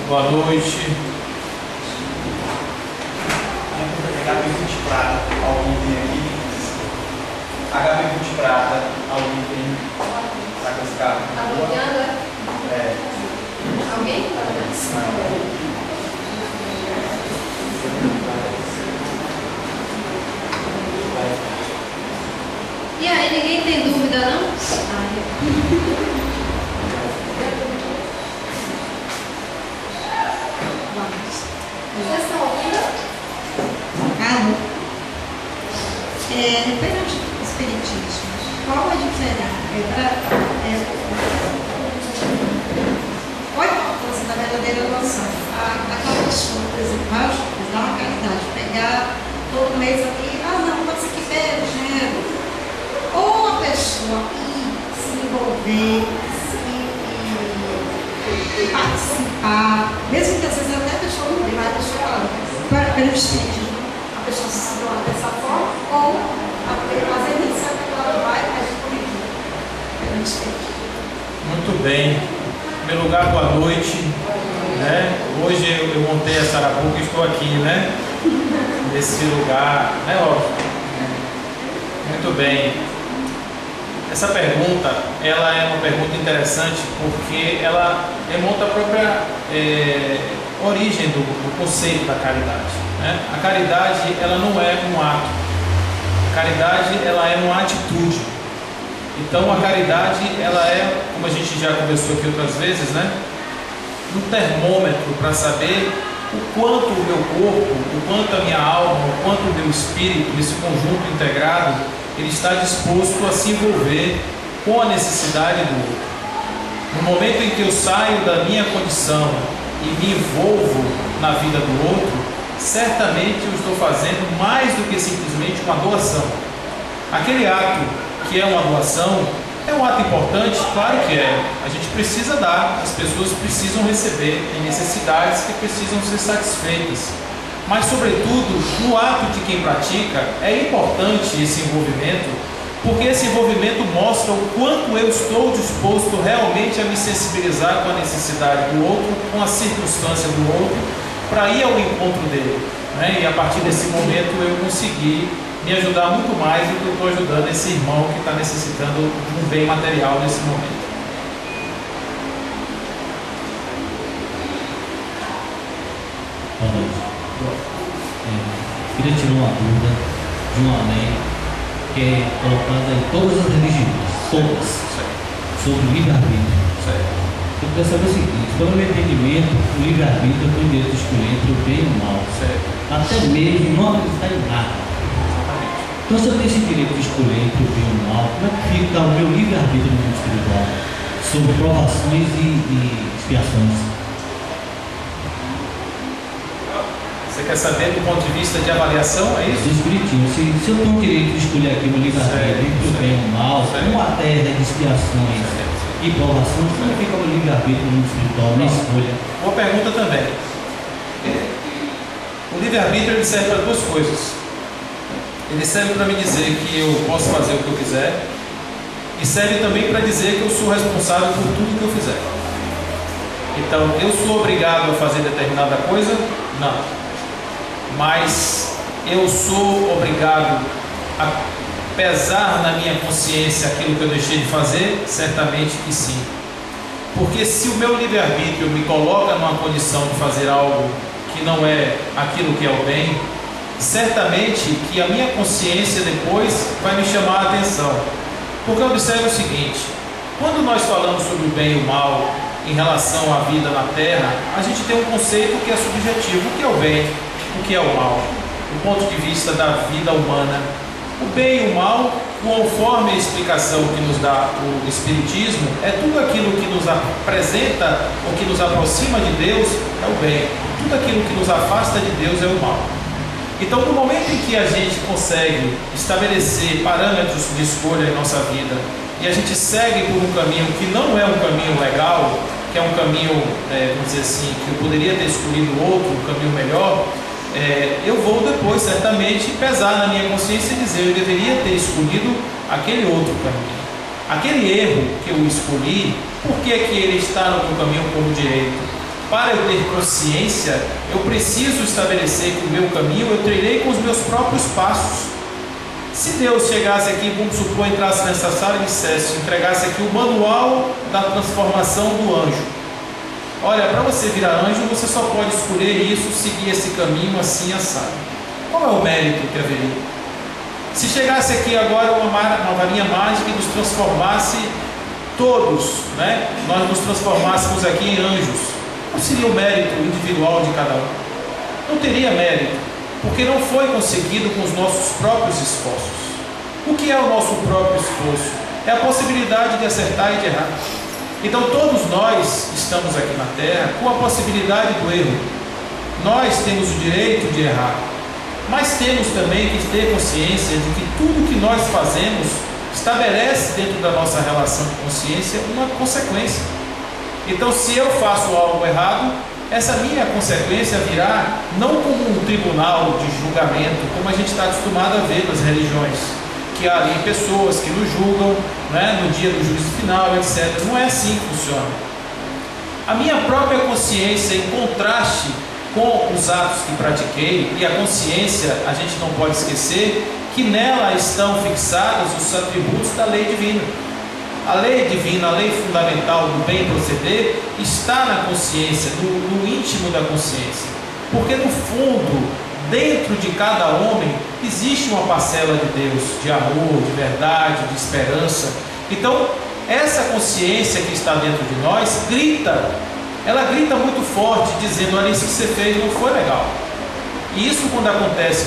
Boa noite. HB20 Prata, alguém tem aqui? HB20 Prata, alguém tem? Tá com esse carro? Tá bloqueando, é? É. Alguém? E aí, ninguém tem dúvida, não? Vocês estão ouvindo? Carlos, perante o espiritismo, qual a diferença? Qual a importância da verdadeira noção? Aquela pessoa, por exemplo, vai dar uma caridade, pegar todo mês aqui, não, pode ser que bebe, gero. Ou a pessoa ir se envolver, se participar, mesmo que às vezes até a pessoa não dê, mas a pessoa pelo espiritismo, a pessoa se situar dessa forma, ou fazer iniciativa que ela vai, mas pelo espiritismo. Muito bem. Em primeiro lugar, boa noite. Né? Hoje eu montei a Sarapuca e estou aqui, né? Nesse lugar, é óbvio. Muito bem. Essa pergunta, ela é uma pergunta interessante porque ela remonta à própria origem do conceito da caridade. Né? A caridade, ela não é um ato. A caridade, ela é uma atitude. Então, a caridade, ela é, como a gente já conversou aqui outras vezes, né? Um termômetro para saber o quanto o meu corpo, o quanto a minha alma, o quanto o meu espírito, esse conjunto integrado, ele está disposto a se envolver com a necessidade do outro. No momento em que eu saio da minha condição e me envolvo na vida do outro, certamente eu estou fazendo mais do que simplesmente uma doação. Aquele ato que é uma doação é um ato importante, claro que é. A gente precisa dar, as pessoas precisam receber, tem necessidades que precisam ser satisfeitas. Mas, sobretudo, no ato de quem pratica, é importante esse envolvimento, porque esse envolvimento mostra o quanto eu estou disposto realmente a me sensibilizar com a necessidade do outro, com a circunstância do outro, para ir ao encontro dele. Né? E a partir desse momento eu consegui me ajudar muito mais do que eu estou ajudando esse irmão que está necessitando de um bem material nesse momento. Boa noite. Queria tirar uma dúvida de uma lei que é colocada em todas as religiões, todas, sobre o livre-arbítrio. Eu quero saber o seguinte: pelo meu entendimento, o livre-arbítrio tem o direito de escolher entre o bem e o mal. Certo. Até mesmo não acreditar em nada. Então, se eu tenho esse direito de escolher entre o bem e o mal, como é que fica o meu livre-arbítrio no mundo espiritual? Sobre provações e expiações. Você quer saber do ponto de vista de avaliação, é isso? Do espiritismo. Se eu tenho o direito de escolher aqui o meu livre-arbítrio entre o bem e o mal, uma terra de expiações e provações, como é que fica o meu livre-arbítrio no mundo espiritual, na escolha? Boa pergunta também. O livre-arbítrio ele serve para duas coisas. Ele serve para me dizer que eu posso fazer o que eu quiser, e serve também para dizer que eu sou responsável por tudo que eu fizer. Então, eu sou obrigado a fazer determinada coisa? Não. Mas eu sou obrigado a pesar na minha consciência aquilo que eu deixei de fazer? Certamente que sim. Porque se o meu livre-arbítrio me coloca numa condição de fazer algo que não é aquilo que é o bem, certamente que a minha consciência depois vai me chamar a atenção. Porque observe o seguinte: quando nós falamos sobre o bem e o mal em relação à vida na Terra, a gente tem um conceito que é subjetivo. O que é o bem? O que é o mal? Do ponto de vista da vida humana, o bem e o mal, conforme a explicação que nos dá o Espiritismo, é tudo aquilo que nos apresenta ou que nos aproxima de Deus é o bem, tudo aquilo que nos afasta de Deus é o mal. Então, no momento em que a gente consegue estabelecer parâmetros de escolha em nossa vida e a gente segue por um caminho que não é um caminho legal, que é um caminho, vamos dizer assim, que eu poderia ter escolhido outro, um caminho melhor, eu vou depois certamente pesar na minha consciência e dizer: eu deveria ter escolhido aquele outro caminho. Aquele erro que eu escolhi, por que que ele está no meu caminho como direito? Para eu ter consciência, eu preciso estabelecer que o meu caminho eu trilhei com os meus próprios passos. Se Deus chegasse aqui, vamos supor, entrasse nessa sala e dissesse, entregasse aqui o manual da transformação do anjo. Olha, para você virar anjo, você só pode escolher isso, seguir esse caminho assim assado. Qual é o mérito que haveria? Se chegasse aqui agora uma varinha mágica e nos transformasse todos, né? Nós nos transformássemos aqui em anjos, qual seria o mérito individual de cada um? Não teria mérito, porque não foi conseguido com os nossos próprios esforços. O que é o nosso próprio esforço? É a possibilidade de acertar e de errar. Então todos nós estamos aqui na Terra com a possibilidade do erro. Nós temos o direito de errar, mas temos também que ter consciência de que tudo que nós fazemos estabelece dentro da nossa relação de consciência uma consequência. Então, se eu faço algo errado, essa minha consequência virá não como um tribunal de julgamento, como a gente está acostumado a ver nas religiões, que há ali pessoas que nos julgam, né, no dia do juízo final, etc. Não é assim que funciona. A minha própria consciência, em contraste com os atos que pratiquei, e a consciência, a gente não pode esquecer que nela estão fixados os atributos da lei divina. A lei divina, a lei fundamental do bem proceder, está na consciência, no íntimo da consciência. Porque no fundo, dentro de cada homem, existe uma parcela de Deus, de amor, de verdade, de esperança. Então, essa consciência que está dentro de nós ela grita muito forte, dizendo: olha, isso que você fez não foi legal. E isso, quando acontece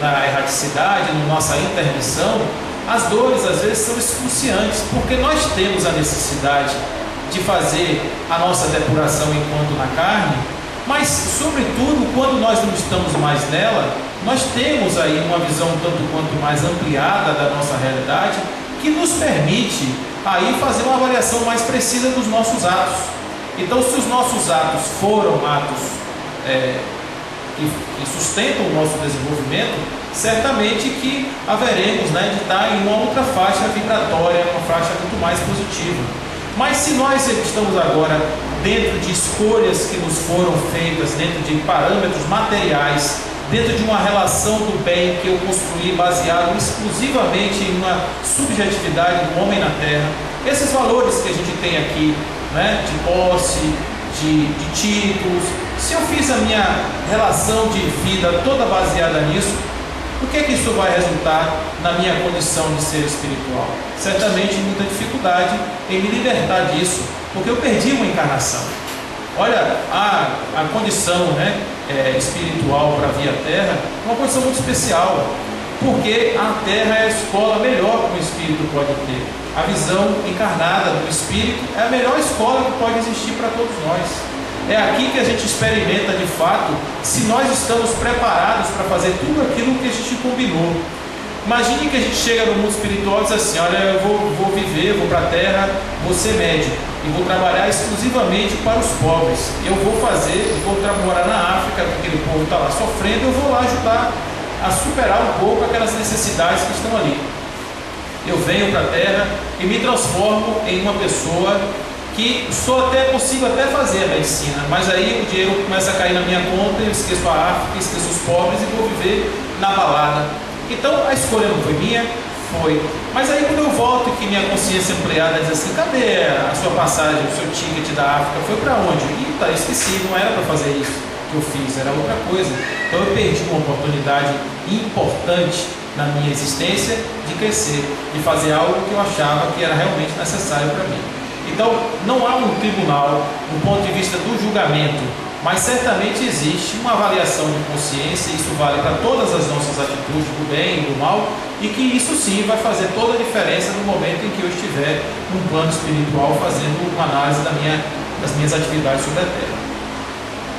na erraticidade, na nossa intermissão, as dores às vezes são excruciantes, porque nós temos a necessidade de fazer a nossa depuração enquanto na carne, mas sobretudo quando nós não estamos mais nela, nós temos aí uma visão tanto quanto mais ampliada da nossa realidade, que nos permite aí fazer uma avaliação mais precisa dos nossos atos. Então, se os nossos atos foram atos que sustentam o nosso desenvolvimento, certamente que haveremos, de estar em uma outra faixa vibratória, uma faixa muito mais positiva. Mas se nós estamos agora dentro de escolhas que nos foram feitas, dentro de parâmetros materiais, dentro de uma relação do bem que eu construí baseado exclusivamente em uma subjetividade do homem na Terra, esses valores que a gente tem aqui, de posse, de títulos, se eu fiz a minha relação de vida toda baseada nisso, O que é que isso vai resultar na minha condição de ser espiritual? Certamente muita dificuldade em me libertar disso, porque eu perdi uma encarnação. Olha, a condição, né, espiritual para vir à Terra é uma condição muito especial, porque a Terra é a escola melhor que o espírito pode ter. A visão encarnada do espírito é a melhor escola que pode existir para todos nós. É aqui que a gente experimenta de fato se nós estamos preparados para fazer tudo aquilo que a gente combinou. Imagine que a gente chega no mundo espiritual e diz assim: olha, eu vou viver, vou para a Terra, vou ser médico e vou trabalhar exclusivamente para os pobres. Eu vou morar na África, porque aquele povo está lá sofrendo, eu vou lá ajudar a superar um pouco aquelas necessidades que estão ali. Eu venho para a Terra e me transformo em uma pessoa que consigo até fazer a medicina, mas aí o dinheiro começa a cair na minha conta, eu esqueço a África, esqueço os pobres e vou viver na balada. Então a escolha não foi minha, foi. Mas aí quando eu volto e que minha consciência ampliada diz assim: cadê a sua passagem, o seu ticket da África? Foi para onde? E tá, esqueci, não era para fazer isso que eu fiz, era outra coisa. Então eu perdi uma oportunidade importante na minha existência de crescer, de fazer algo que eu achava que era realmente necessário para mim. Então, não há um tribunal do ponto de vista do julgamento, mas certamente existe uma avaliação de consciência, e isso vale para todas as nossas atitudes, do bem e do mal, e que isso sim vai fazer toda a diferença no momento em que eu estiver num plano espiritual fazendo uma análise das minhas atividades sobre a Terra.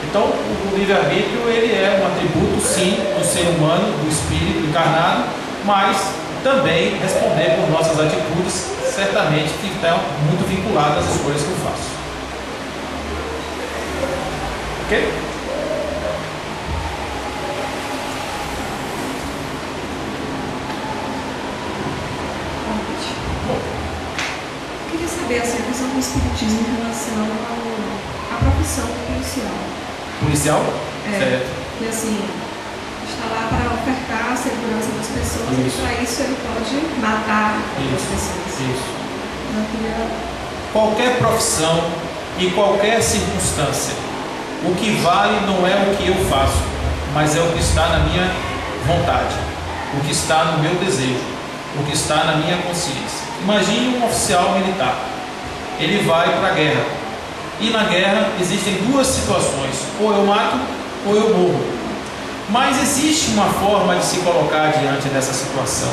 Então, o livre-arbítrio ele é um atributo sim do ser humano, do espírito encarnado, mas também responder por nossas atitudes, certamente que estão muito vinculadas às escolhas que eu faço. Ok? Bom, eu queria saber assim, a visão do espiritismo em relação à profissão policial. Policial? Certo. E assim, está lá para ofertar a segurança das pessoas, isso. E para isso ele pode matar as pessoas. Isso. Eu queria... Qualquer profissão e qualquer circunstância, o que vale não é o que eu faço, mas é o que está na minha vontade, o que está no meu desejo, o que está na minha consciência. Imagine um oficial militar, ele vai para a guerra, e na guerra existem duas situações: ou eu mato ou eu morro. Mas existe uma forma de se colocar diante dessa situação.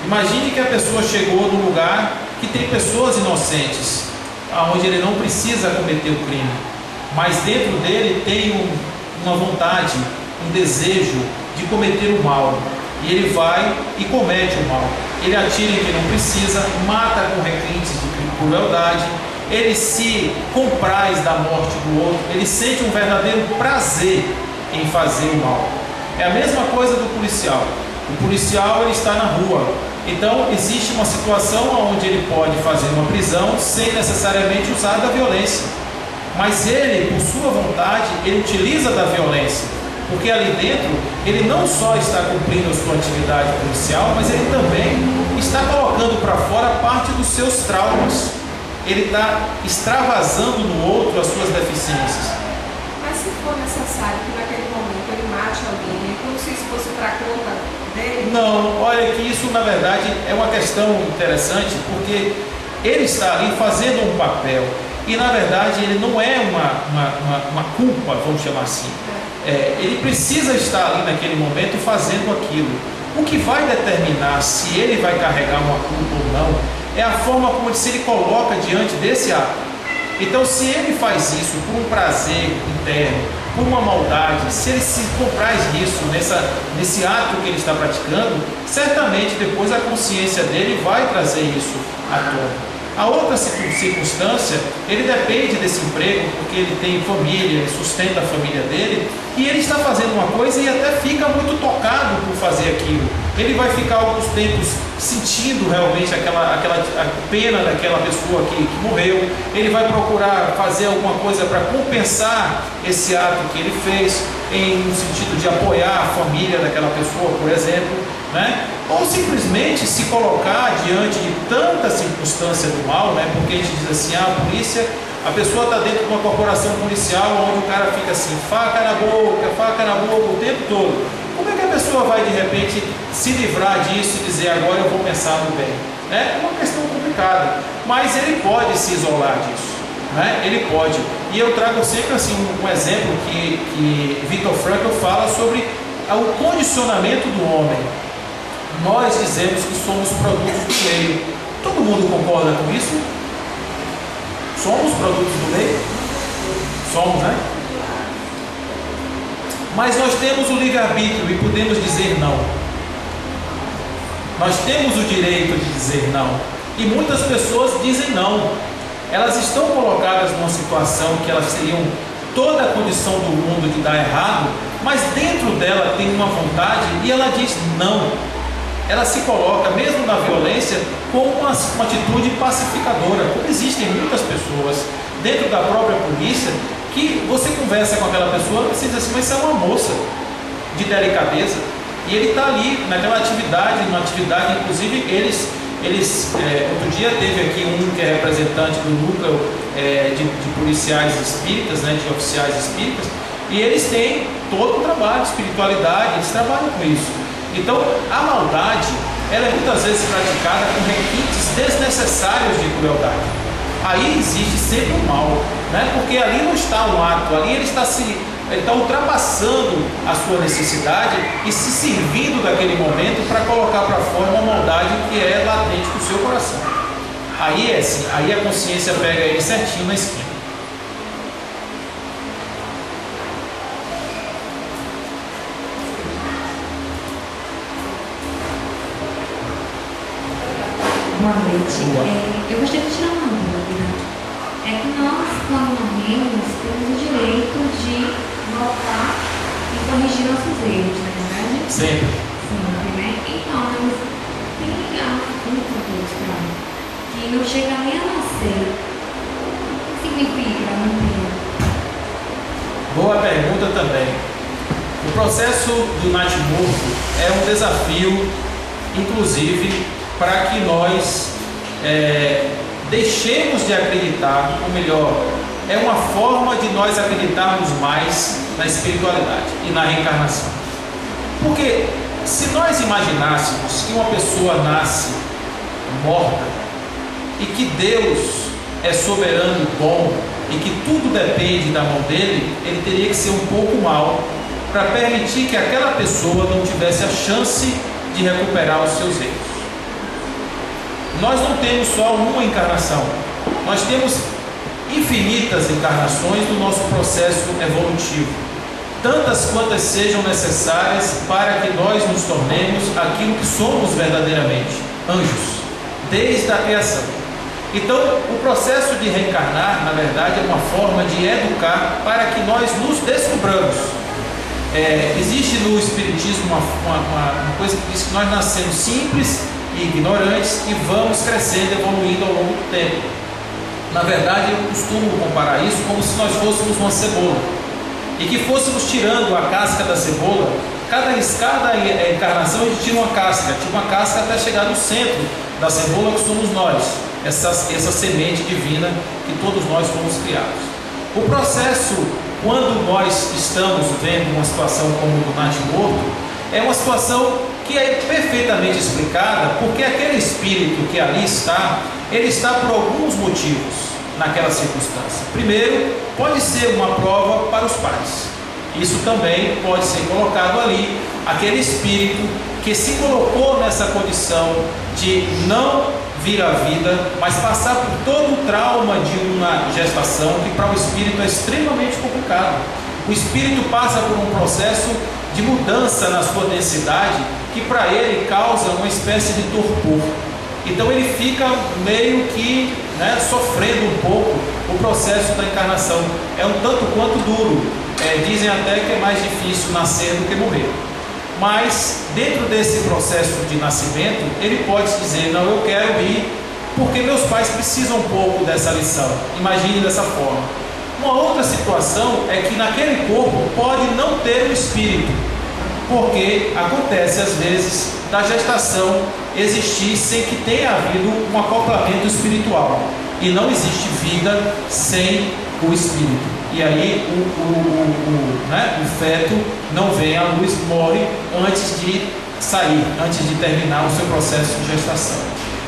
Imagine que a pessoa chegou num lugar que tem pessoas inocentes, onde ele não precisa cometer o crime, mas dentro dele tem uma vontade, um desejo de cometer o mal, e ele vai e comete o mal. Ele atira em quem não precisa, mata com requintes de crueldade, ele se compraz da morte do outro, ele sente um verdadeiro prazer em fazer o mal. É a mesma coisa do policial. O policial ele está na rua, então existe uma situação onde ele pode fazer uma prisão sem necessariamente usar da violência, mas ele, por sua vontade, ele utiliza da violência, porque ali dentro ele não só está cumprindo a sua atividade policial, mas ele também está colocando para fora parte dos seus traumas. Ele está extravasando no outro as suas deficiências. Mas se for necessário que naquele momento ele mate alguém, é como se isso fosse para conta dele? Não, olha que isso na verdade é uma questão interessante, porque ele está ali fazendo um papel, e na verdade ele não é uma culpa, vamos chamar assim. Ele precisa estar ali naquele momento fazendo aquilo. O que vai determinar se ele vai carregar uma culpa ou não é a forma como ele se coloca diante desse ato. Então, se ele faz isso por um prazer interno, por uma maldade, se ele se compraz nisso, nesse ato que ele está praticando, certamente depois a consciência dele vai trazer isso à tona. A outra circunstância, ele depende desse emprego, porque ele tem família, ele sustenta a família dele, e ele está fazendo uma coisa e até fica muito tocado por fazer aquilo. Ele vai ficar alguns tempos sentindo realmente a pena daquela pessoa que morreu. Ele vai procurar fazer alguma coisa para compensar esse ato que ele fez, no sentido de apoiar a família daquela pessoa, por exemplo, né? Ou simplesmente se colocar diante de tanta circunstância do mal, né? Porque a gente diz assim: a polícia, a pessoa está dentro de uma corporação policial onde o cara fica assim, faca na boca o tempo todo. Como é que a pessoa pessoa vai de repente se livrar disso e dizer agora eu vou pensar no bem? É uma questão complicada, mas ele pode se isolar disso, né? Ele pode. E eu trago sempre assim um exemplo que Viktor Frankl fala sobre o condicionamento do homem. Nós dizemos que somos produtos do meio. Todo mundo concorda com isso? Somos produtos do meio? Somos, né? Mas nós temos o livre-arbítrio e podemos dizer não. Nós temos o direito de dizer não. E muitas pessoas dizem não. Elas estão colocadas numa situação que elas teriam toda a condição do mundo de dar errado, mas dentro dela tem uma vontade e ela diz não. Ela se coloca, mesmo na violência, com uma atitude pacificadora. Como existem muitas pessoas dentro da própria polícia que você conversa com aquela pessoa e você diz assim, mas isso é uma moça de delicadeza. E ele está ali naquela atividade, inclusive eles outro dia teve aqui um que é representante do núcleo de policiais espíritas, né, de oficiais espíritas, e eles têm todo o trabalho de espiritualidade, eles trabalham com isso. Então, a maldade, ela é muitas vezes praticada com requintes desnecessários de crueldade. Aí existe sempre o mal, né? Porque ali não está um ato, ali ele está ultrapassando a sua necessidade e se servindo daquele momento para colocar para fora uma maldade que é latente do seu coração. Aí é assim, aí a consciência pega ele certinho na esquina. Boa noite. Eu gostaria de tirar uma dúvida. É que nós, quando morremos, temos o direito de voltar e corrigir nossos erros, não é verdade? Sempre. Sempre, né? Então, mas tem algo que não chega nem a nascer. O que significa não ter? Boa pergunta também. O processo do natimorto é um desafio, inclusive, para que nós deixemos de acreditar, ou melhor, é uma forma de nós acreditarmos mais na espiritualidade e na reencarnação. Porque se nós imaginássemos que uma pessoa nasce morta e que Deus é soberano e bom e que tudo depende da mão dele, ele teria que ser um pouco mau para permitir que aquela pessoa não tivesse a chance de recuperar os seus erros. Nós não temos só uma encarnação, nós temos infinitas encarnações do nosso processo evolutivo, tantas quantas sejam necessárias para que nós nos tornemos aquilo que somos verdadeiramente, anjos, desde a criação. Então, o processo de reencarnar, na verdade, é uma forma de educar para que nós nos descobramos. Existe no Espiritismo uma coisa que diz que nós nascemos simples e ignorantes e vamos crescendo, evoluindo ao longo do tempo. Na verdade, eu costumo comparar isso como se nós fôssemos uma cebola e que fôssemos tirando a casca da cebola. Cada encarnação a gente tira uma casca até chegar no centro da cebola, que somos nós, essa semente divina que todos nós fomos criados. O processo, quando nós estamos vendo uma situação como o do natimorto, é uma situação que é perfeitamente explicada, porque aquele espírito que ali está, ele está por alguns motivos naquela circunstância. Primeiro, pode ser uma prova para os pais. Isso também pode ser colocado ali, aquele espírito que se colocou nessa condição de não vir à vida, mas passar por todo o trauma de uma gestação, que para o espírito é extremamente complicado. O espírito passa por um processo de mudança na sua densidade, que para ele causa uma espécie de torpor. Então ele fica meio que sofrendo um pouco o processo da encarnação. É um tanto quanto duro. Dizem até que é mais difícil nascer do que morrer. Mas dentro desse processo de nascimento, ele pode dizer, não, eu quero ir, porque meus pais precisam um pouco dessa lição. Imagine dessa forma. Uma outra situação é que naquele corpo pode não ter o espírito, porque acontece às vezes da gestação existir sem que tenha havido um acoplamento espiritual, e não existe vida sem o espírito. e aí o feto não vem à luz, morre antes de sair, antes de terminar o seu processo de gestação.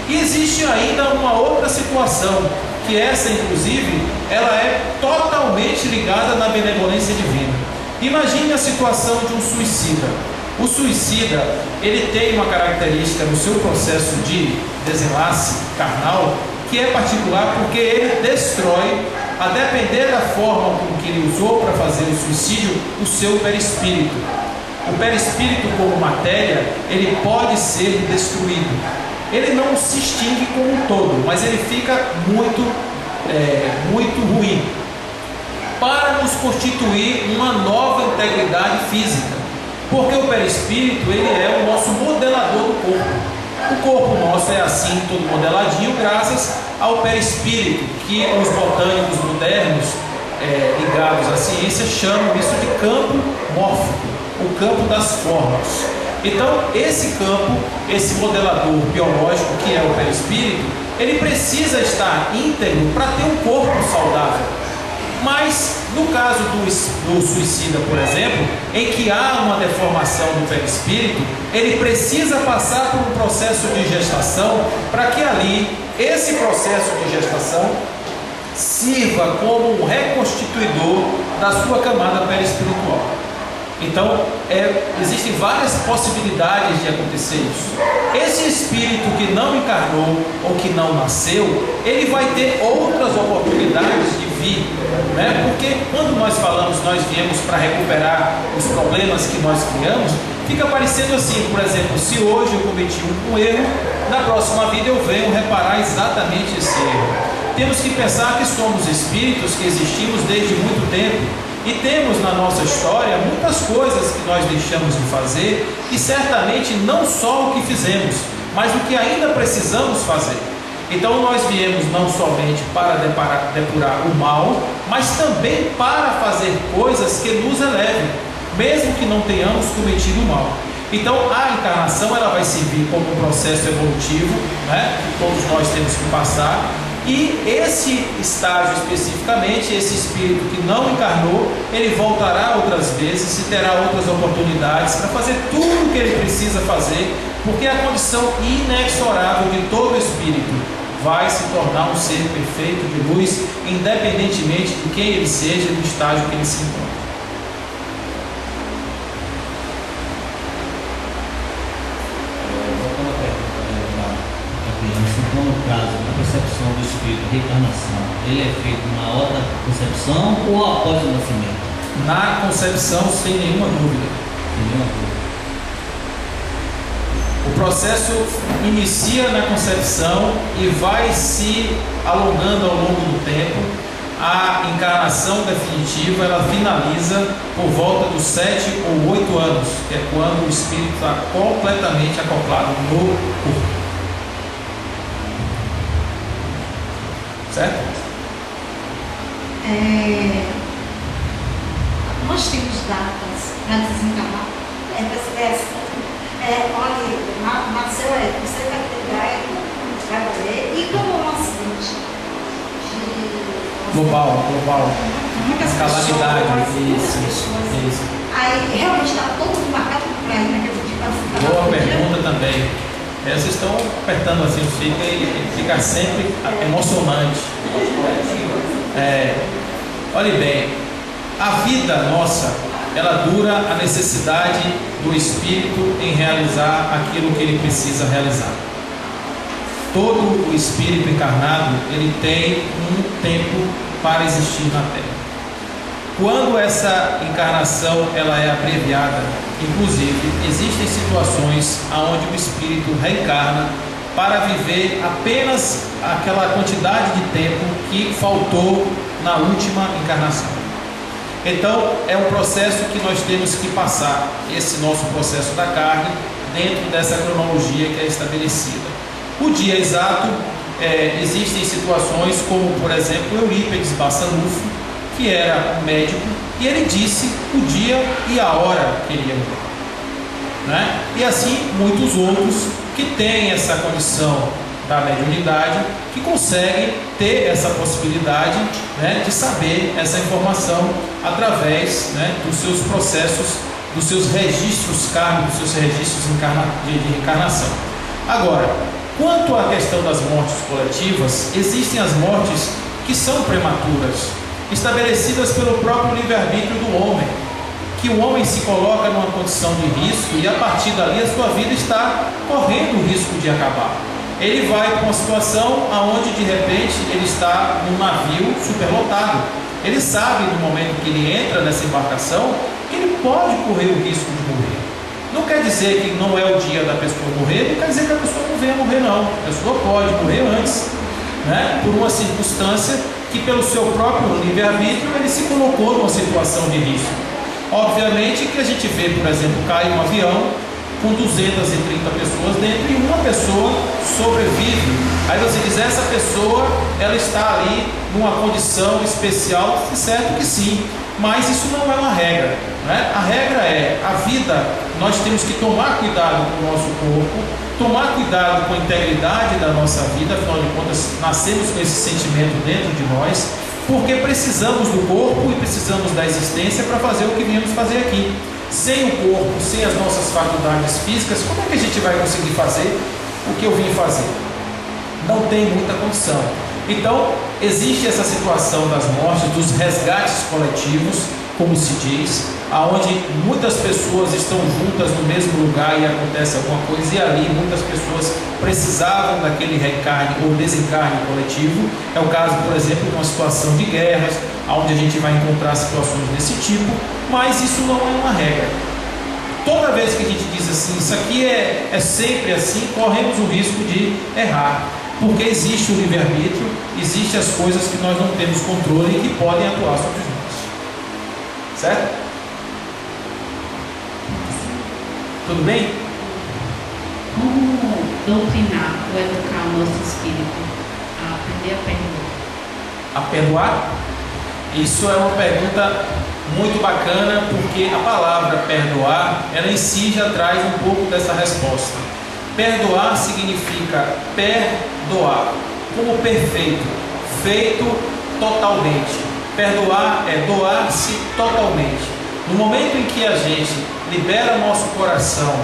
E existe ainda uma outra situação, que essa inclusive, ela é totalmente ligada na benevolência divina. Imagine a situação de um suicida. O suicida, ele tem uma característica no seu processo de desenlace carnal, que é particular porque ele destrói, a depender da forma com que ele usou para fazer o suicídio, o seu perispírito. O perispírito como matéria, ele pode ser destruído. Ele não se extingue como um todo, mas ele fica muito ruim, para nos constituir uma nova integridade física, porque o perispírito, ele é o nosso modelador do corpo. O corpo nosso é assim, todo modeladinho, graças ao perispírito, que os botânicos modernos ligados à ciência chamam isso de campo mórfico, o campo das formas. Então, esse campo, esse modelador biológico que é o perispírito, ele precisa estar íntegro para ter um corpo saudável. Mas, no caso do suicida, por exemplo, em que há uma deformação do perispírito, ele precisa passar por um processo de gestação para que ali, esse processo de gestação, sirva como um reconstituidor da sua camada perispiritual. Então, existem várias possibilidades de acontecer isso. Esse espírito que não encarnou ou que não nasceu, ele vai ter outras oportunidades de vir, né? Porque quando nós falamos, nós viemos para recuperar os problemas que nós criamos, fica parecendo assim, por exemplo, se hoje eu cometi um erro, na próxima vida eu venho reparar exatamente esse erro. Temos que pensar que somos espíritos que existimos desde muito tempo. E temos na nossa história muitas coisas que nós deixamos de fazer, e certamente não só o que fizemos, mas o que ainda precisamos fazer. Então nós viemos não somente para depurar o mal, mas também para fazer coisas que nos elevem, mesmo que não tenhamos cometido o mal. Então a encarnação, ela vai servir como um processo evolutivo, né, que todos nós temos que passar. E esse estágio especificamente, esse espírito que não encarnou, ele voltará outras vezes e terá outras oportunidades para fazer tudo o que ele precisa fazer, porque a condição inexorável de todo espírito vai se tornar um ser perfeito de luz, independentemente de quem ele seja e do estágio que ele se encontra. Então, no caso, a percepção do espírito, a reencarnação, ele é feito na hora da concepção ou após o nascimento? Na concepção, sem nenhuma dúvida. O processo inicia na concepção e vai se alongando ao longo do tempo. A encarnação definitiva, ela finaliza por volta dos 7 ou 8 anos, que é quando o espírito está completamente acoplado no corpo. Certo? Nós temos datas para desencarnar. Olha, nasceu você vai pegar, vai morrer. E como um acidente global, muitas calamidade, pessoas. isso. Aí realmente está todo mundo marcado para ir naquele tipo. Boa pergunta também. Vocês estão apertando assim o fica e fica sempre emocionante. Olhe bem, a vida nossa, ela dura a necessidade do espírito em realizar aquilo que ele precisa realizar. Todo o espírito encarnado, ele tem um tempo para existir na Terra. Quando essa encarnação ela é abreviada, inclusive existem situações onde o espírito reencarna para viver apenas aquela quantidade de tempo que faltou na última encarnação. Então é um processo que nós temos que passar, esse nosso processo da carne, dentro dessa cronologia que é estabelecida. O dia exato, existem situações como, por exemplo, Eurípides Bassanufo, que era um médico, e ele disse o dia e a hora que ele ia morrer, né? E assim muitos outros que têm essa condição da mediunidade que conseguem ter essa possibilidade, né, de saber essa informação através, né, dos seus processos, dos seus registros kármicos, dos seus registros de reencarnação. Agora, quanto à questão das mortes coletivas, existem as mortes que são prematuras, estabelecidas pelo próprio livre-arbítrio do homem, que o homem se coloca numa condição de risco e a partir dali a sua vida está correndo o risco de acabar. Ele vai para uma situação onde de repente ele está num navio superlotado. Ele sabe no momento que ele entra nessa embarcação que ele pode correr o risco de morrer. Não quer dizer que não é o dia da pessoa morrer, não quer dizer que a pessoa não venha morrer, não. A pessoa pode morrer antes, né, por uma circunstância que pelo seu próprio livre-arbítrio ele se colocou numa situação de risco. Obviamente que a gente vê, por exemplo, cai um avião com 230 pessoas dentro e uma pessoa sobrevive. Aí você diz, essa pessoa ela está ali numa condição especial, certo que sim, mas isso não é uma regra, né? A regra é, a vida, nós temos que tomar cuidado com o nosso corpo, tomar cuidado com a integridade da nossa vida, afinal de contas nascemos com esse sentimento dentro de nós, porque precisamos do corpo e precisamos da existência para fazer o que viemos fazer aqui. Sem o corpo, sem as nossas faculdades físicas, como é que a gente vai conseguir fazer o que eu vim fazer? Não tem muita condição. Então, existe essa situação das mortes, dos resgates coletivos, como se diz, aonde muitas pessoas estão juntas no mesmo lugar e acontece alguma coisa, e ali muitas pessoas precisavam daquele reencarne ou desencarne coletivo. É o caso, por exemplo, de uma situação de guerras, onde a gente vai encontrar situações desse tipo, mas isso não é uma regra. Toda vez que a gente diz assim, isso aqui é sempre assim, corremos o risco de errar, porque existe o livre-arbítrio, existem as coisas que nós não temos controle e que podem atuar sobre nós. Certo? Tudo bem? Como doutrinar ou educar o nosso espírito a aprender a perdoar? A perdoar? Isso é uma pergunta muito bacana, porque a palavra perdoar, ela em si já traz um pouco dessa resposta. Perdoar significa perdoar, como perfeito, feito totalmente. Perdoar é doar-se totalmente. No momento em que a gente libera nosso coração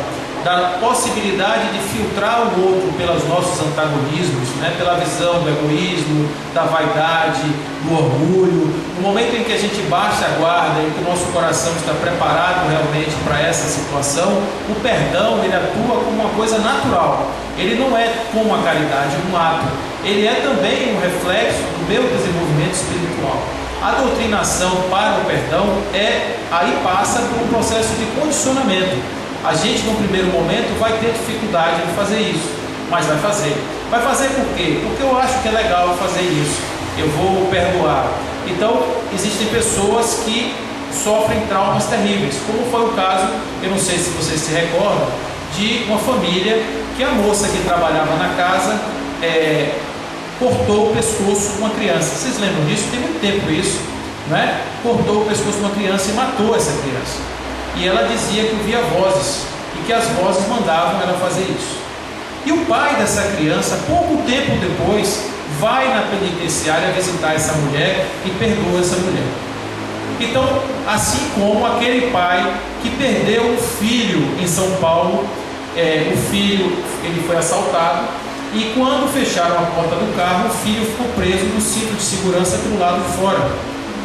da possibilidade de filtrar o outro pelos nossos antagonismos, né, pela visão do egoísmo, da vaidade, do orgulho, no momento em que a gente baixa a guarda e que o nosso coração está preparado realmente para essa situação, o perdão ele atua como uma coisa natural. Ele não é como a caridade, um ato. Ele é também um reflexo do meu desenvolvimento espiritual. A doutrinação para o perdão aí passa por um processo de condicionamento. A gente, no primeiro momento, vai ter dificuldade em fazer isso, mas vai fazer. Vai fazer por quê? Porque eu acho que é legal fazer isso. Eu vou perdoar. Então, existem pessoas que sofrem traumas terríveis, como foi o caso, eu não sei se vocês se recordam, de uma família que a moça que trabalhava na casa cortou o pescoço de uma criança. Vocês lembram disso? Tem muito tempo isso, né? Cortou o pescoço de uma criança e matou essa criança. E ela dizia que ouvia vozes e que as vozes mandavam ela fazer isso. E o pai dessa criança, pouco tempo depois, vai na penitenciária visitar essa mulher e perdoa essa mulher. Então, assim como aquele pai que perdeu um filho em São Paulo, o filho ele foi assaltado e quando fecharam a porta do carro, o filho ficou preso no cinto de segurança pelo lado de fora.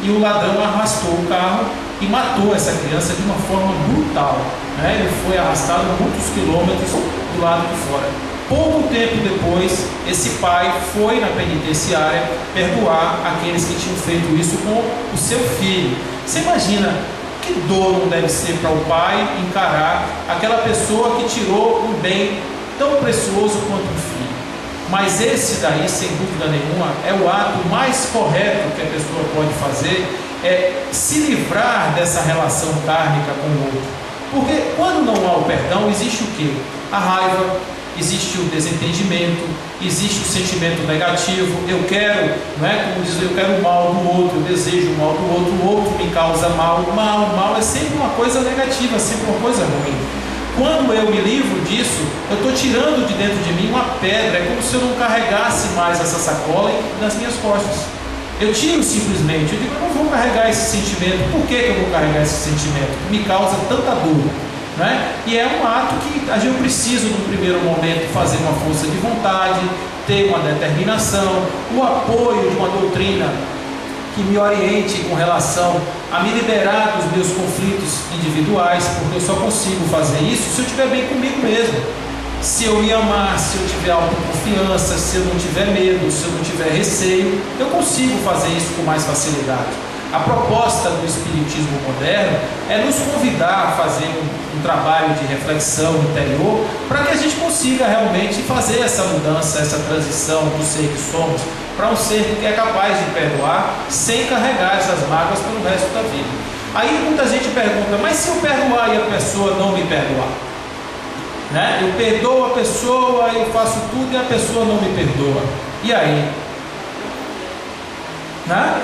E o ladrão arrastou o carro e matou essa criança de uma forma brutal, né? Ele foi arrastado muitos quilômetros do lado de fora. Pouco tempo depois, esse pai foi na penitenciária perdoar aqueles que tinham feito isso com o seu filho. Você imagina que dor não deve ser para o pai encarar aquela pessoa que tirou um bem tão precioso quanto um filho. Mas esse daí, sem dúvida nenhuma, é o ato mais correto que a pessoa pode fazer, é se livrar dessa relação kármica com o outro. Porque quando não há o perdão, existe o quê? A raiva, existe o desentendimento, existe o sentimento negativo. Eu quero, não é? Como diz, eu quero o mal do outro, eu desejo o mal do outro, o outro me causa mal. Mal é sempre uma coisa negativa, sempre uma coisa ruim. quando eu me livro disso, eu estou tirando de dentro de mim uma pedra. É como se eu não carregasse mais essa sacola nas minhas costas. Eu tiro simplesmente, eu digo, eu não vou carregar esse sentimento. Por que eu vou carregar esse sentimento? Que me causa tanta dor, né? E é um ato que eu preciso, no primeiro momento, fazer uma força de vontade, ter uma determinação, o apoio de uma doutrina que me oriente com relação a me liberar dos meus conflitos individuais, porque eu só consigo fazer isso se eu estiver bem comigo mesmo. Se eu me amar, se eu tiver autoconfiança, se eu não tiver medo, se eu não tiver receio, eu consigo fazer isso com mais facilidade. A proposta do Espiritismo moderno é nos convidar a fazer um trabalho de reflexão interior para que a gente consiga realmente fazer essa mudança, essa transição do ser que somos para um ser que é capaz de perdoar sem carregar essas mágoas pelo resto da vida. Aí muita gente pergunta, mas se eu perdoar e a pessoa não me perdoar? Né? Eu perdoo a pessoa, eu faço tudo e a pessoa não me perdoa. E aí? Né?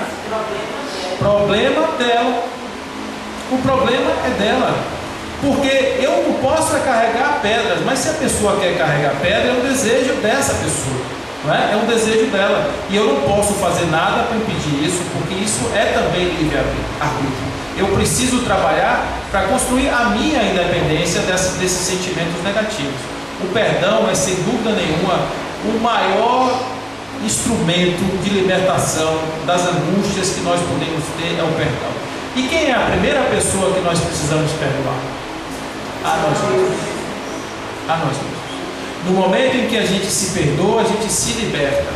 Problema dela. O problema é dela. Porque eu não posso carregar pedras, mas se a pessoa quer carregar pedra, é um desejo dessa pessoa, não é? É um desejo dela. E eu não posso fazer nada para impedir isso, porque isso é também livre-arbítrio. Eu preciso trabalhar para construir a minha independência desses sentimentos negativos. O perdão é, sem dúvida nenhuma, o maior instrumento de libertação das angústias que nós podemos ter, é o perdão. E quem é a primeira pessoa que nós precisamos perdoar? A nós mesmos. A nós mesmos. No momento em que a gente se perdoa, a gente se liberta.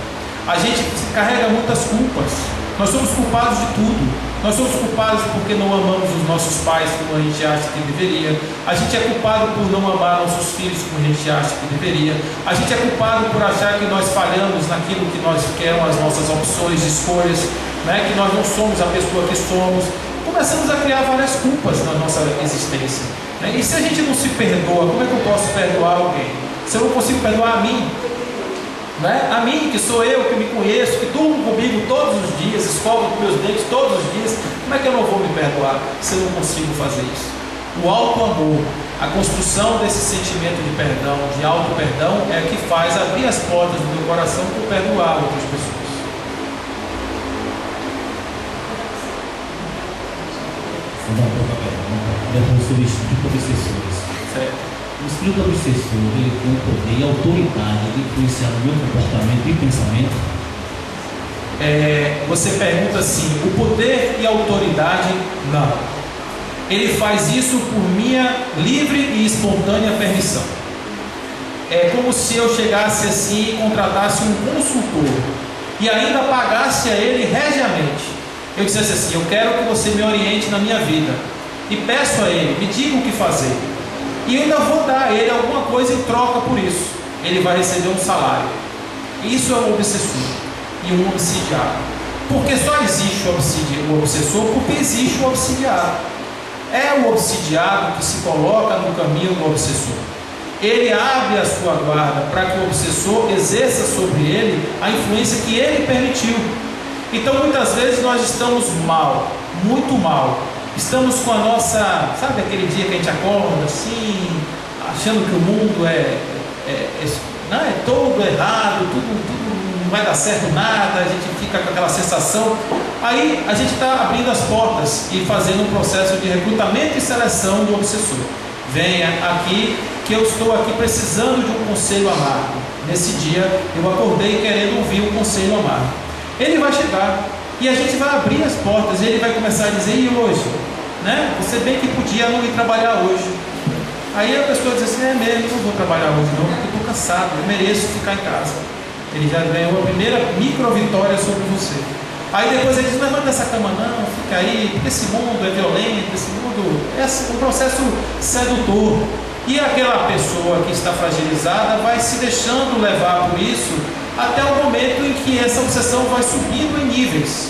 A gente carrega muitas culpas. Nós somos culpados de tudo. Nós somos culpados porque não amamos os nossos pais como a gente acha que deveria. A gente é culpado por não amar nossos filhos como a gente acha que deveria. A gente é culpado por achar que nós falhamos naquilo que nós queremos, as nossas opções de escolhas, né? Que nós não somos a pessoa que somos. Começamos a criar várias culpas na nossa existência, né? E se a gente não se perdoa, como é que eu posso perdoar alguém? Se eu não consigo perdoar a mim, né? A mim, que sou eu, que me conheço, que durmo comigo todos os dias, escovo meus dentes todos os dias, como é que eu não vou me perdoar se eu não consigo fazer isso? O auto-amor, a construção desse sentimento de perdão, de auto-perdão, é que faz abrir as portas do meu coração para perdoar outras pessoas. Vou dar uma pergunta sobre o espírito obsessores. Certo. O espírito obsessor, ele tem o poder e a autoridade de influenciar o meu comportamento e pensamento? Você pergunta assim, o poder e a autoridade, não. Ele faz isso por minha livre e espontânea permissão. É como se eu chegasse assim e contratasse um consultor e ainda pagasse a ele regiamente. Eu dissesse assim, eu quero que você me oriente na minha vida e peço a ele, me diga o que fazer. E eu ainda vou dar a ele alguma coisa em troca por isso. Ele vai receber um salário. Isso é um obsessor e um obsidiado. Porque só existe o obsessor porque existe o obsidiado. É o obsidiado que se coloca no caminho do obsessor. Ele abre a sua guarda para que o obsessor exerça sobre ele a influência que ele permitiu. Então muitas vezes nós estamos mal, muito mal. Estamos com a nossa, sabe aquele dia que a gente acorda assim, achando que o mundo é todo errado, tudo não vai dar certo nada, a gente fica com aquela sensação. Aí a gente está abrindo as portas e fazendo um processo de recrutamento e seleção do obsessor. Venha aqui, que eu estou aqui precisando de um conselho amargo. Nesse dia eu acordei querendo ouvir um conselho amargo. Ele vai chegar e a gente vai abrir as portas e ele vai começar a dizer, e hoje? Né? Você bem que podia não ir trabalhar hoje. Aí a pessoa diz assim, é mesmo, não vou trabalhar hoje não, porque eu estou cansado, eu mereço ficar em casa. Ele já ganhou a primeira micro vitória sobre você. Aí depois ele diz, não levanta dessa cama não, fica aí, porque esse mundo é violento, esse mundo é um processo sedutor. E aquela pessoa que está fragilizada vai se deixando levar por isso até o momento em que essa obsessão vai subindo em níveis.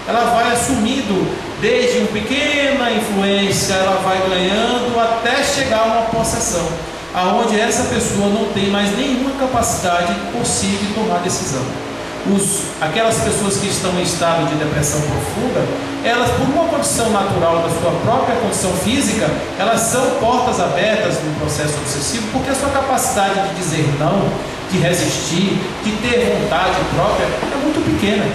Ela vai assumindo desde uma pequena influência, ela vai ganhando até chegar a uma possessão, aonde essa pessoa não tem mais nenhuma capacidade por si de tomar decisão. aquelas pessoas que estão em estado de depressão profunda, elas, por uma condição natural da sua própria condição física, elas são portas abertas no processo obsessivo, porque a sua capacidade de dizer não, de resistir, de ter vontade própria, é muito pequena.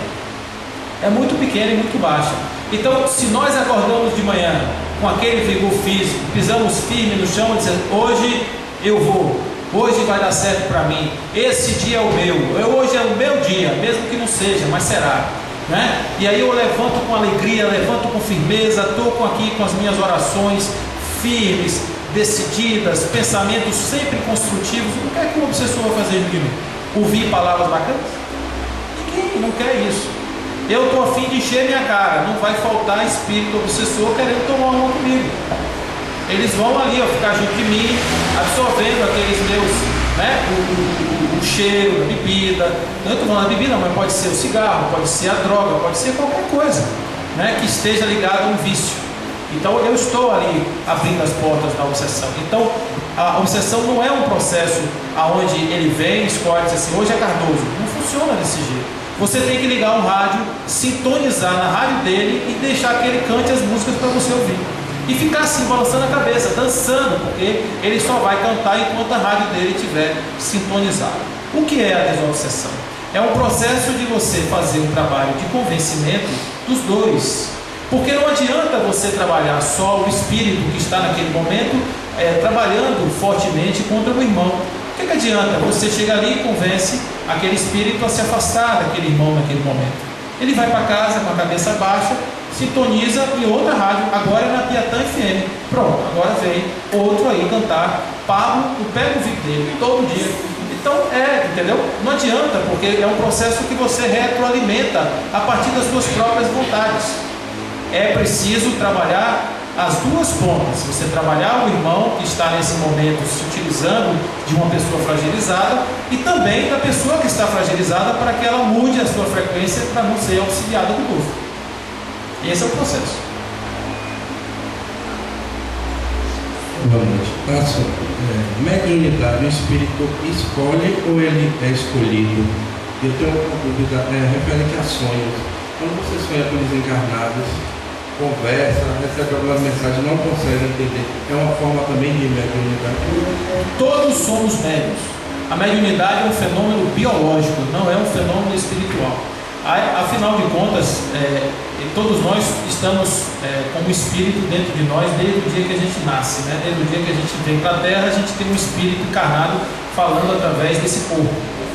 É muito pequena e muito baixa. Então, se nós acordamos de manhã com aquele vigor físico, pisamos firme no chão e dizendo: hoje eu vou, hoje vai dar certo para mim, esse dia é o meu, hoje é o meu dia, mesmo que não seja, mas será, né? E aí eu levanto com alegria, levanto com firmeza, estou aqui com as minhas orações firmes, decididas, pensamentos sempre construtivos. O que é que o obsessor vai fazer de mim? Ouvir palavras bacanas? Ninguém não quer isso. Eu estou a fim de encher minha cara, não vai faltar espírito obsessor querendo tomar uma comigo. Eles vão ali, ficar junto de mim, absorvendo aqueles meus, né, o cheiro da bebida. Não estou falando da bebida, mas pode ser o cigarro, pode ser a droga, pode ser qualquer coisa, né, que esteja ligado a um vício. Então eu estou ali abrindo as portas da obsessão. Então a obsessão não é um processo aonde ele vem, escolhe e diz assim: hoje é Cardoso. Não funciona desse jeito. Você tem que ligar um rádio, sintonizar na rádio dele e deixar que ele cante as músicas para você ouvir. E ficar assim, balançando a cabeça, dançando, porque ele só vai cantar enquanto a rádio dele estiver sintonizada. O que é a desobsessão? É um processo de você fazer um trabalho de convencimento dos dois. Porque não adianta você trabalhar só o espírito que está naquele momento, trabalhando fortemente contra o irmão. O que adianta? Você chega ali e convence aquele espírito a se afastar daquele irmão naquele momento. Ele vai para casa com a cabeça baixa, sintoniza em outra rádio, agora é na Piatã FM. Pronto, agora vem outro aí cantar Pablo, eu pego o vídeo dele todo dia. Então entendeu? Não adianta, porque é um processo que você retroalimenta a partir das suas próprias vontades. É preciso trabalhar as duas pontas. Você trabalhar o irmão que está nesse momento se utilizando de uma pessoa fragilizada, e também da pessoa que está fragilizada, para que ela mude a sua frequência para não ser auxiliada do novo. Esse é o processo. Boa noite. Pastor, mediunidade, o espírito escolhe ou ele é escolhido? Eu tenho uma dúvida referente a sonhos. Quando você sonha com desencarnados, conversa, recebe algumas mensagens, não consegue entender, é uma forma também de mediunidade? Todos somos médiuns. A mediunidade é um fenômeno biológico, não é um fenômeno espiritual. Afinal de contas, todos nós estamos com o espírito dentro de nós desde o dia que a gente nasce, né? Desde o dia que a gente vem para a Terra, a gente tem um espírito encarnado falando através desse corpo.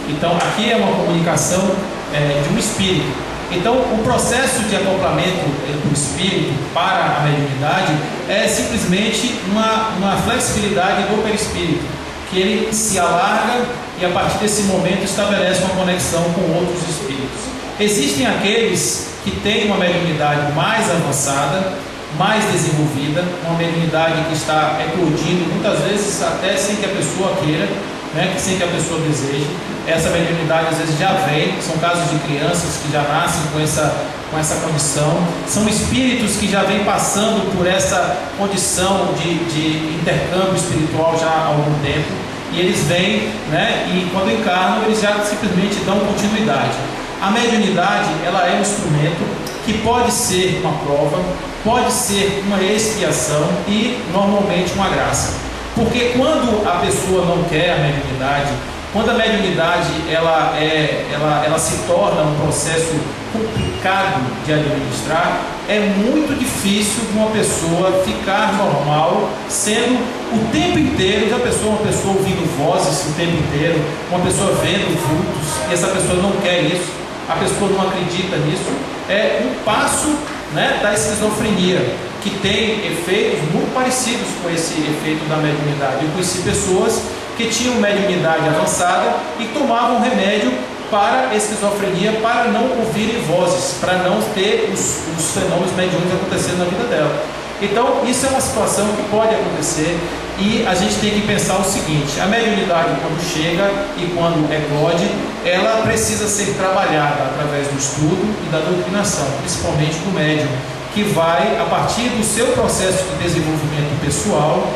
Então aqui é uma comunicação de um espírito. Então o processo de acoplamento do espírito para a mediunidade é simplesmente uma flexibilidade do perispírito, que ele se alarga e a partir desse momento estabelece uma conexão com outros espíritos. Existem aqueles que têm uma mediunidade mais avançada, mais desenvolvida, uma mediunidade que está eclodindo muitas vezes até sem que a pessoa queira, né, sem que a pessoa deseje. Essa mediunidade às vezes já vem, são casos de crianças que já nascem com essa condição, são espíritos que já vêm passando por essa condição de intercâmbio espiritual já há algum tempo, e eles vêm, né, e quando encarnam eles já simplesmente dão continuidade. A mediunidade, ela é um instrumento que pode ser uma prova, pode ser uma expiação e normalmente uma graça. Porque quando a pessoa não quer a mediunidade, quando a mediunidade ela se torna um processo complicado de administrar, é muito difícil uma pessoa ficar normal, sendo o tempo inteiro, uma pessoa ouvindo vozes o tempo inteiro, uma pessoa vendo vultos, e essa pessoa não quer isso, a pessoa não acredita nisso. É um passo, né, da esquizofrenia, que tem efeitos muito parecidos com esse efeito da mediunidade. Eu conheci pessoas que tinham mediunidade avançada e tomavam remédio para esquizofrenia, para não ouvirem vozes, para não ter os fenômenos mediúnicos acontecendo na vida dela. Então isso é uma situação que pode acontecer, e a gente tem que pensar o seguinte: a mediunidade, quando chega e quando eclode, ela precisa ser trabalhada através do estudo e da doutrinação, principalmente do médium, que vai, a partir do seu processo de desenvolvimento pessoal,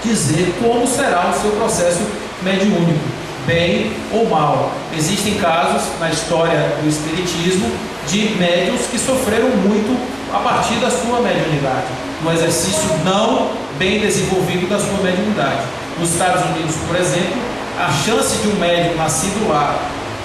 dizer como será o seu processo mediúnico. bem ou mal. Existem casos na história do espiritismo de médiuns que sofreram muito a partir da sua mediunidade, no exercício não bem desenvolvido da sua mediunidade. Nos Estados Unidos, por exemplo, a chance de um médium nascido lá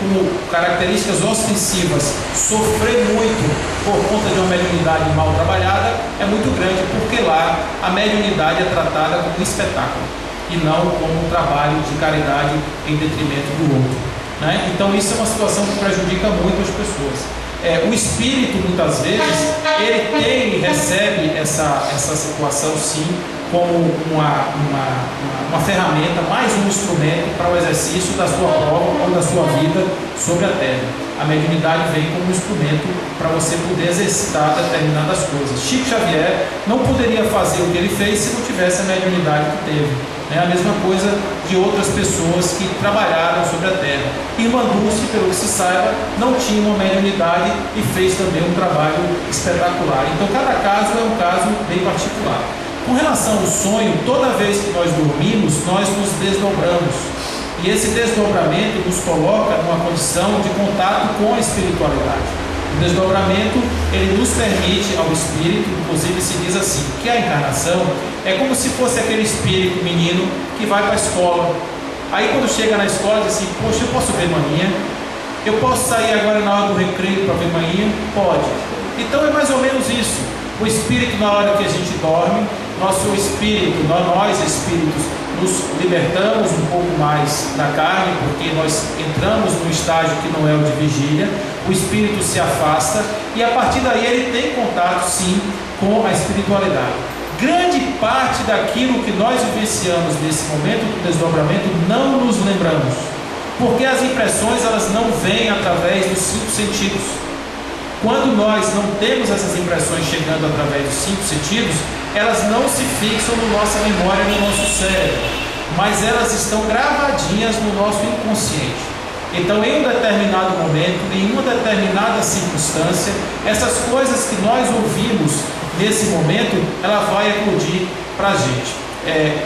com características ostensivas sofrer muito por conta de uma mediunidade mal trabalhada é muito grande, porque lá a mediunidade é tratada como um espetáculo e não como um trabalho de caridade em detrimento do outro, né? Então isso é uma situação que prejudica muito as pessoas. O espírito, muitas vezes, ele tem e recebe essa situação, sim, como uma ferramenta, mais um instrumento para o exercício da sua prova ou da sua vida sobre a Terra. A mediunidade vem como um instrumento para você poder exercitar determinadas coisas. Chico Xavier não poderia fazer o que ele fez se não tivesse a mediunidade que teve. É a mesma coisa de outras pessoas que trabalharam sobre a Terra. Irmã Dulce, pelo que se saiba, não tinha uma mediunidade e fez também um trabalho espetacular. Então cada caso é um caso bem particular. Com relação ao sonho, toda vez que nós dormimos, nós nos desdobramos. E esse desdobramento nos coloca numa condição de contato com a espiritualidade. O desdobramento, ele nos permite ao espírito, inclusive se diz assim, que a encarnação é como se fosse aquele espírito menino que vai para a escola. Aí quando chega na escola diz assim, poxa, eu posso ver maninha? Eu posso sair agora na hora do recreio para ver maninha? Pode. Então é mais ou menos isso. O espírito, na hora que a gente dorme, nosso espírito, nós espíritos, nos libertamos um pouco mais da carne, porque nós entramos num estágio que não é o de vigília, o espírito se afasta e a partir daí ele tem contato, sim, com a espiritualidade. Grande parte daquilo que nós vivenciamos nesse momento do desdobramento não nos lembramos, porque as impressões elas não vêm através dos 5 sentidos. Quando nós não temos essas impressões chegando através dos 5 sentidos, elas não se fixam na nossa memória, no nosso cérebro, mas elas estão gravadinhas no nosso inconsciente. Então, em um determinado momento, em uma determinada circunstância, essas coisas que nós ouvimos nesse momento, ela vai eclodir para a gente.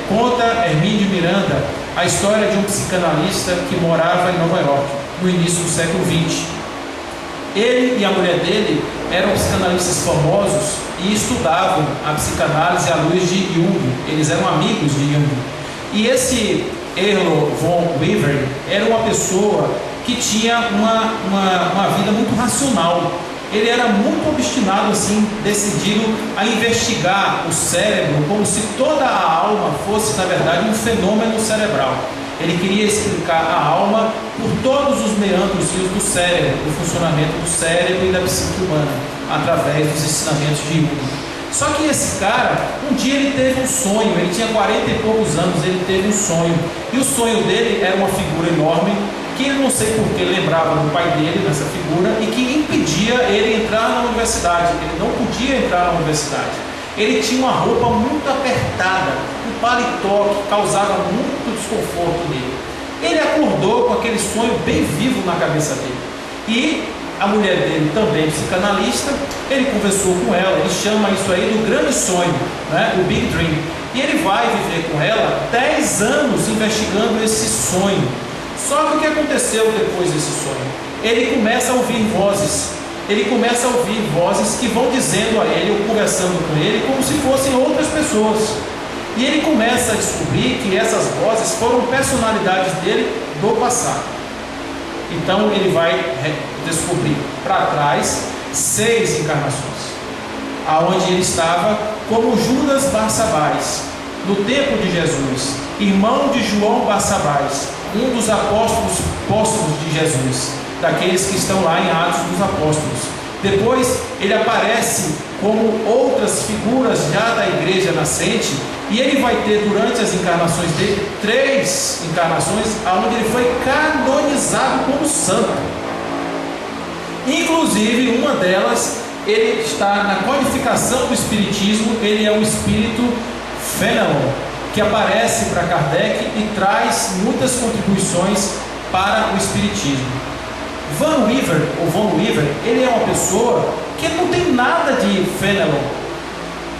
Conta Hermínio Miranda a história de um psicanalista que morava em Nova York, no início do século XX. Ele e a mulher dele eram psicanalistas famosos e estudavam a psicanálise à luz de Jung. Eles eram amigos de Jung. E esse Erlo von Wever era uma pessoa que tinha uma vida muito racional. Ele era muito obstinado, assim, decidido a investigar o cérebro como se toda a alma fosse, na verdade, um fenômeno cerebral. Ele queria explicar a alma por todos os meandros do cérebro, do funcionamento do cérebro e da psique humana, através dos ensinamentos de Jung. Só que esse cara, um dia ele teve um sonho, ele tinha 40 e poucos anos, ele teve um sonho. E o sonho dele era uma figura enorme, que ele não sei porquê lembrava do pai dele nessa figura, e que impedia ele entrar na universidade. Ele não podia entrar na universidade. Ele tinha uma roupa muito apertada, um paletó que causava muito desconforto nele. Ele acordou com aquele sonho bem vivo na cabeça dele. E a mulher dele, também psicanalista, ele conversou com ela, ele chama isso aí do grande sonho, né? O Big Dream. E ele vai viver com ela 10 anos investigando esse sonho. Só que o que aconteceu depois desse sonho? Ele começa a ouvir vozes. Ele começa a ouvir vozes que vão dizendo a ele, ou conversando com ele, como se fossem outras pessoas. E ele começa a descobrir que essas vozes foram personalidades dele do passado. Então ele vai descobrir para trás 6 encarnações, aonde ele estava como Judas Barsabás, no tempo de Jesus, irmão de João Barsabás, um dos apóstolos de Jesus, daqueles que estão lá em Atos dos Apóstolos. Depois ele aparece como outras figuras já da igreja nascente, e ele vai ter durante as encarnações dele 3 encarnações onde ele foi canonizado como santo. Inclusive uma delas, ele está na codificação do Espiritismo. Ele é o espírito Fenelon, que aparece para Kardec e traz muitas contribuições para o Espiritismo. Von Wever, ele é uma pessoa que não tem nada de Fenelon.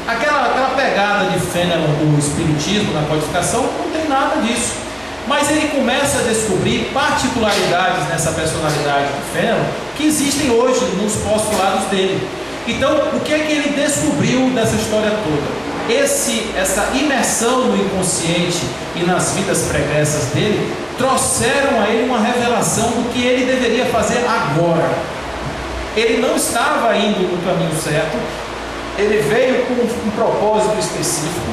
Aquela pegada de Fenelon do Espiritismo na codificação, não tem nada disso. Mas ele começa a descobrir particularidades nessa personalidade de Fênelon que existem hoje nos postulados dele. Então, o que é que ele descobriu dessa história toda? Essa imersão no inconsciente e nas vidas pregressas dele trouxeram a ele uma revelação do que ele deveria fazer agora. Ele não estava indo no caminho certo, ele veio com um propósito específico.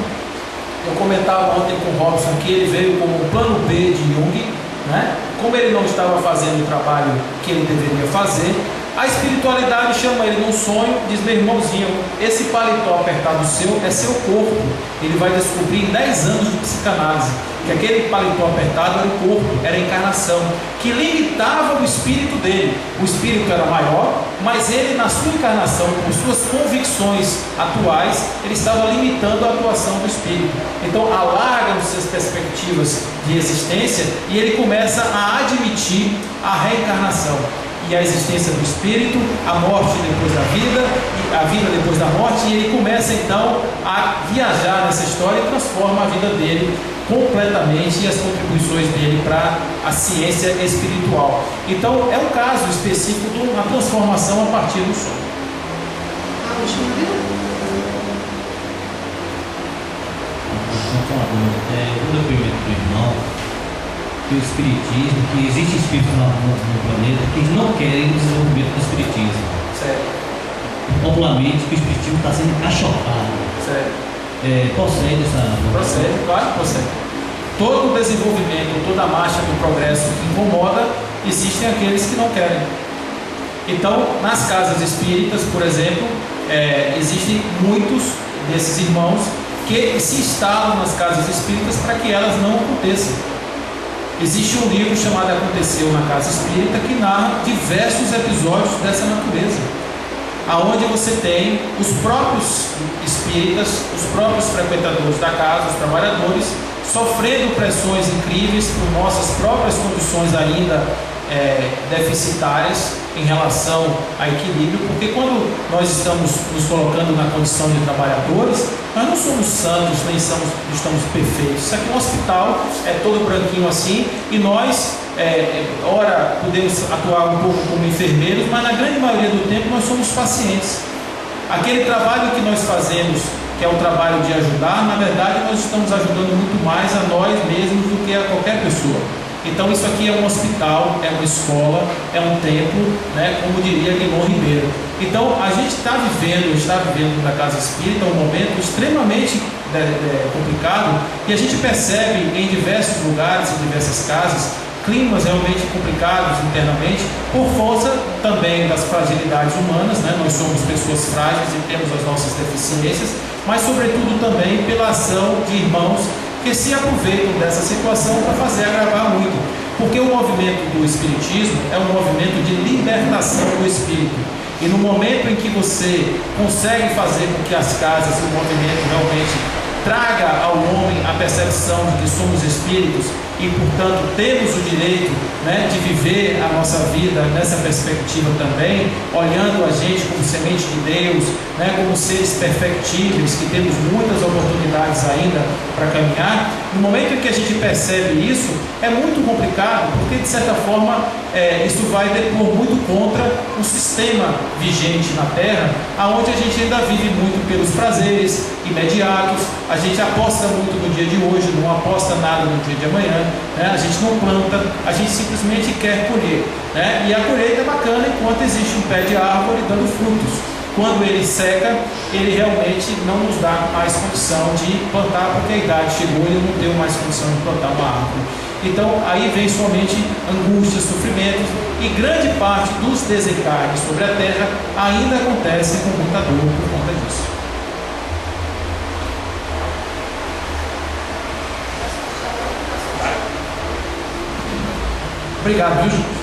Eu comentava ontem com o Robson que ele veio como um plano B de Jung, né? Como ele não estava fazendo o trabalho que ele deveria fazer, a espiritualidade chama ele num sonho, diz: meu irmãozinho, esse paletó apertado seu é seu corpo. Ele vai descobrir em 10 anos de psicanálise que aquele paletó apertado era o corpo, era a encarnação, que limitava o espírito dele. O espírito era maior, mas ele, na sua encarnação, com suas convicções atuais, ele estava limitando a atuação do espírito. Então alargam-se as perspectivas de existência e ele começa a admitir a reencarnação e a existência do espírito, a morte depois da vida, a vida depois da morte, e ele começa então a viajar nessa história e transforma a vida dele completamente e as contribuições dele para a ciência espiritual. Então é um caso específico de uma transformação a partir do sonho. A última vez? O depoimento do irmão, que o Espiritismo, que existe espíritos no planeta que não querem o desenvolvimento do Espiritismo. Certo. Popularmente, que o Espiritismo está sendo cachorrado. Certo. Procede essa... Procede, claro que procede. Todo o desenvolvimento, toda a marcha do progresso que incomoda, existem aqueles que não querem. Então, nas casas espíritas, por exemplo, existem muitos desses irmãos que se instalam nas casas espíritas para que elas não aconteçam. Existe um livro chamado Aconteceu na Casa Espírita que narra diversos episódios dessa natureza, aonde você tem os próprios espíritas, os próprios frequentadores da casa, os trabalhadores, sofrendo pressões incríveis por nossas próprias condições ainda deficitárias em relação a equilíbrio, porque quando nós estamos nos colocando na condição de trabalhadores, nós não somos santos, nem estamos perfeitos. Isso aqui é um hospital, é todo branquinho assim, e nós, ora, podemos atuar um pouco como enfermeiros, mas na grande maioria do tempo nós somos pacientes. Aquele trabalho que nós fazemos, que é o trabalho de ajudar, na verdade nós estamos ajudando muito mais a nós mesmos do que a qualquer pessoa. Então isso aqui é um hospital, é uma escola, é um templo, né, como diria Guilherme Ribeiro. Então a gente está vivendo na Casa Espírita um momento extremamente complicado, e a gente percebe em diversos lugares, em diversas casas, climas realmente complicados internamente, por força também das fragilidades humanas, né? Nós somos pessoas frágeis e temos as nossas deficiências, mas sobretudo também pela ação de irmãos que se aproveitam dessa situação para fazer agravar muito, porque o movimento do Espiritismo é um movimento de libertação do espírito, e no momento em que você consegue fazer com que as casas e o movimento realmente traga ao homem a percepção de que somos espíritos e, portanto, temos o direito, né, de viver a nossa vida nessa perspectiva também, olhando a gente como semente de Deus, né, como seres perfectíveis, que temos muitas oportunidades ainda para caminhar. No momento em que a gente percebe isso, é muito complicado, porque de certa forma isso vai depor muito contra o sistema vigente na Terra, aonde a gente ainda vive muito pelos prazeres imediatos, a gente aposta muito no dia de hoje, não aposta nada no dia de amanhã, né? A gente não planta, a gente simplesmente quer colher, né? E a colheita é bacana enquanto existe um pé de árvore dando frutos. Quando ele seca, ele realmente não nos dá mais condição de plantar, porque a idade chegou e eu não tenho mais condição de plantar uma árvore. Então aí vem somente angústias, sofrimentos, e grande parte dos desencarnes sobre a Terra ainda acontecem com muita dor por conta disso. Obrigado, viu, gente?